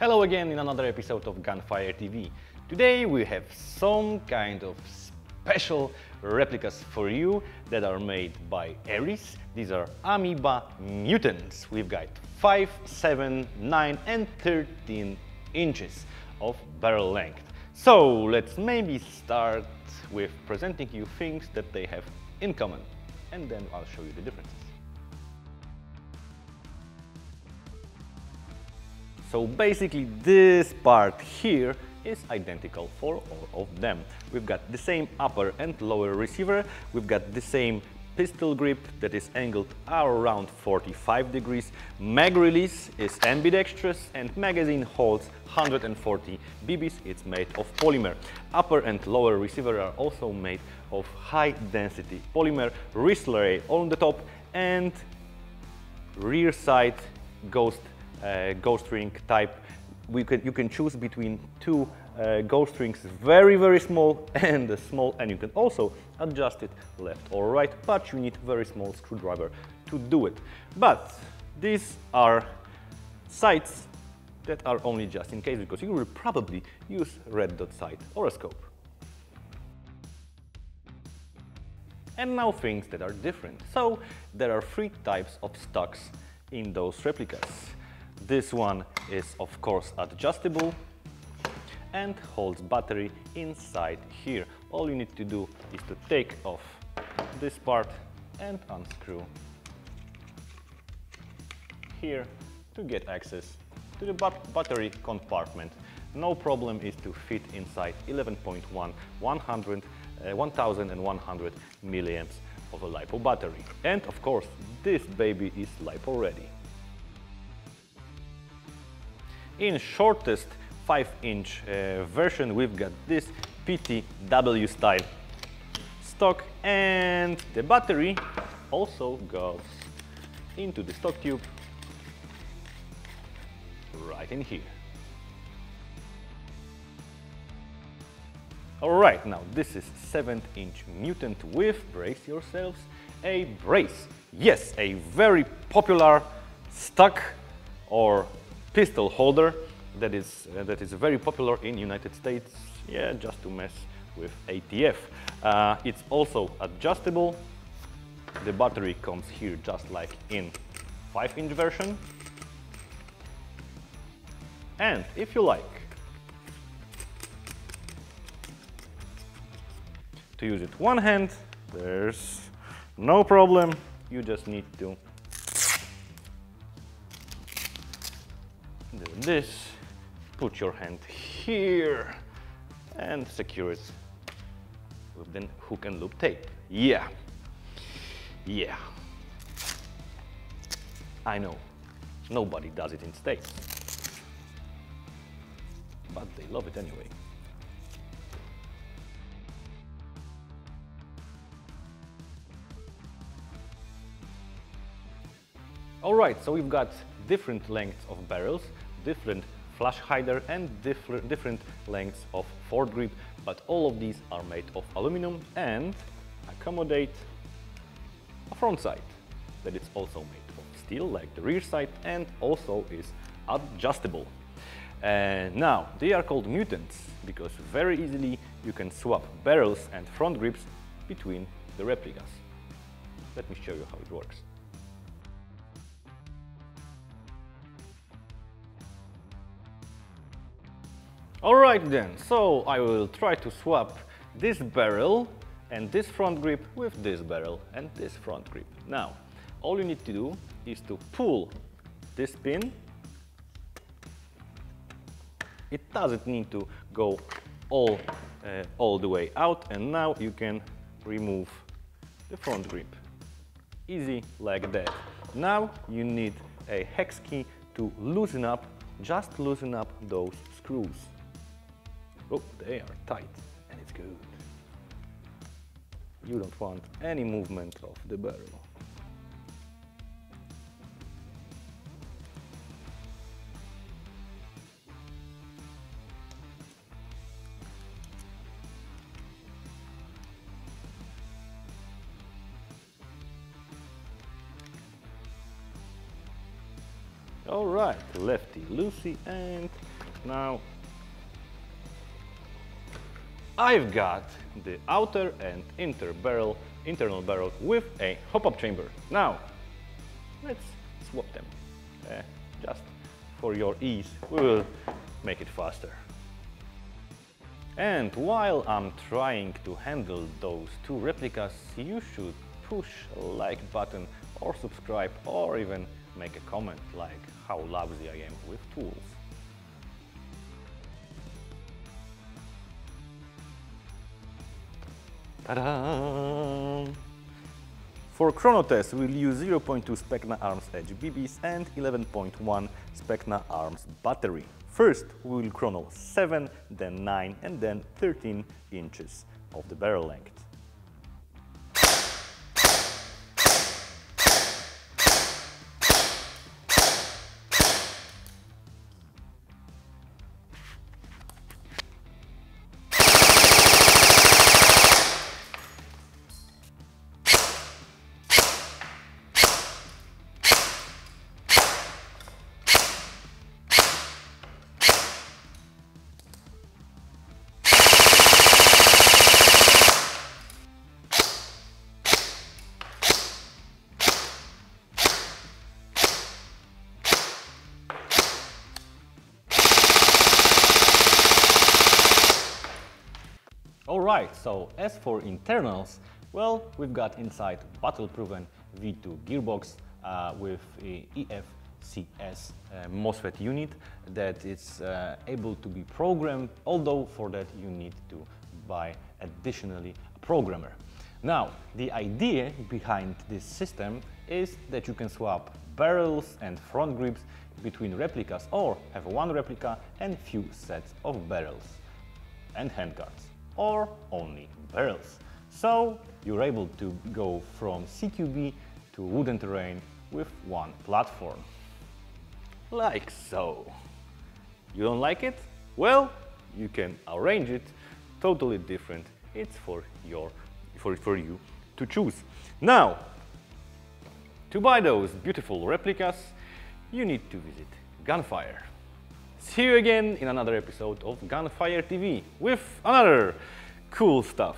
Hello again in another episode of Gunfire TV. Today we have some kind of special replicas for you that are made by Ares. These are Amoeba Mutants. We've got 5, 7, 9 and 13 inches of barrel length. So let's maybe start with presenting you things that they have in common, and then I'll show you the differences. So basically this part here is identical for all of them. We've got the same upper and lower receiver, we've got the same pistol grip that is angled around 45 degrees, mag release is ambidextrous and magazine holds 140 BBs, it's made of polymer. Upper and lower receiver are also made of high density polymer, wrist array on the top and rear side ghost ring type. You can choose between two ghost rings, very small and small, and you can also adjust it left or right, but you need very small screwdriver to do it. But these are sights that are only just in case, because you will probably use red dot sight or a scope. And now things that are different. So there are 3 types of stocks in those replicas. This one is of course adjustable and holds battery inside here. All you need to do is to take off this part and unscrew here to get access to the battery compartment. No problem is to fit inside 11.1 1100 milliamps of a LiPo battery. And of course this baby is LiPo ready. In shortest 5-inch version we've got this PTW style stock, and the battery also goes into the stock tube right in here. Alright, now this is 7-inch Mutant with, brace yourselves, a brace. Yes, a very popular stock or pistol holder that is very popular in United States, yeah, just to mess with ATF. It's also adjustable. The battery comes here just like in 5-inch version. And if you like to use it one hand, there's no problem. You just need to do this, put your hand here and secure it with the hook and loop tape. Yeah, I know, nobody does it in States, but they love it anyway. Alright, so we've got different lengths of barrels, different flash hider and different lengths of foregrip, but all of these are made of aluminum and accommodate a front sight that is also made of steel like the rear sight and also is adjustable. And now they are called mutants because very easily you can swap barrels and front grips between the replicas. Let me show you how it works. Alright then, so I will try to swap this barrel and this front grip with this barrel and this front grip. Now, all you need to do is to pull this pin. It doesn't need to go all the way out, and now you can remove the front grip. Easy like that. Now you need a hex key to loosen up, just loosen up those screws. Oh, they are tight and it's good. You don't want any movement of the barrel. Alright, lefty loosey and Now, I've got the outer and internal barrel with a hop-up chamber. Now, let's swap them. Just for your ease, we will make it faster. And while I'm trying to handle those two replicas, you should push a like button or subscribe or even make a comment like how lousy I am with tools. Ta-da! For Chrono test, we'll use 0.2 Specna Arms Edge BBs and 11.1 Specna Arms battery. First, we will chrono 7, then 9 and then 13 inches of the barrel length. Alright, so as for internals, well, we've got inside battle-proven V2 gearbox with a EFCS MOSFET unit that is able to be programmed, although for that you need to buy additionally a programmer. Now, the idea behind this system is that you can swap barrels and front grips between replicas or have one replica and few sets of barrels and handguards, or only barrels. So you're able to go from CQB to wooden terrain with one platform. Like so. You don't like it? Well, you can arrange it totally different. It's for you to choose. Now, to buy those beautiful replicas, you need to visit Gunfire. See you again in another episode of Gunfire TV with another cool stuff.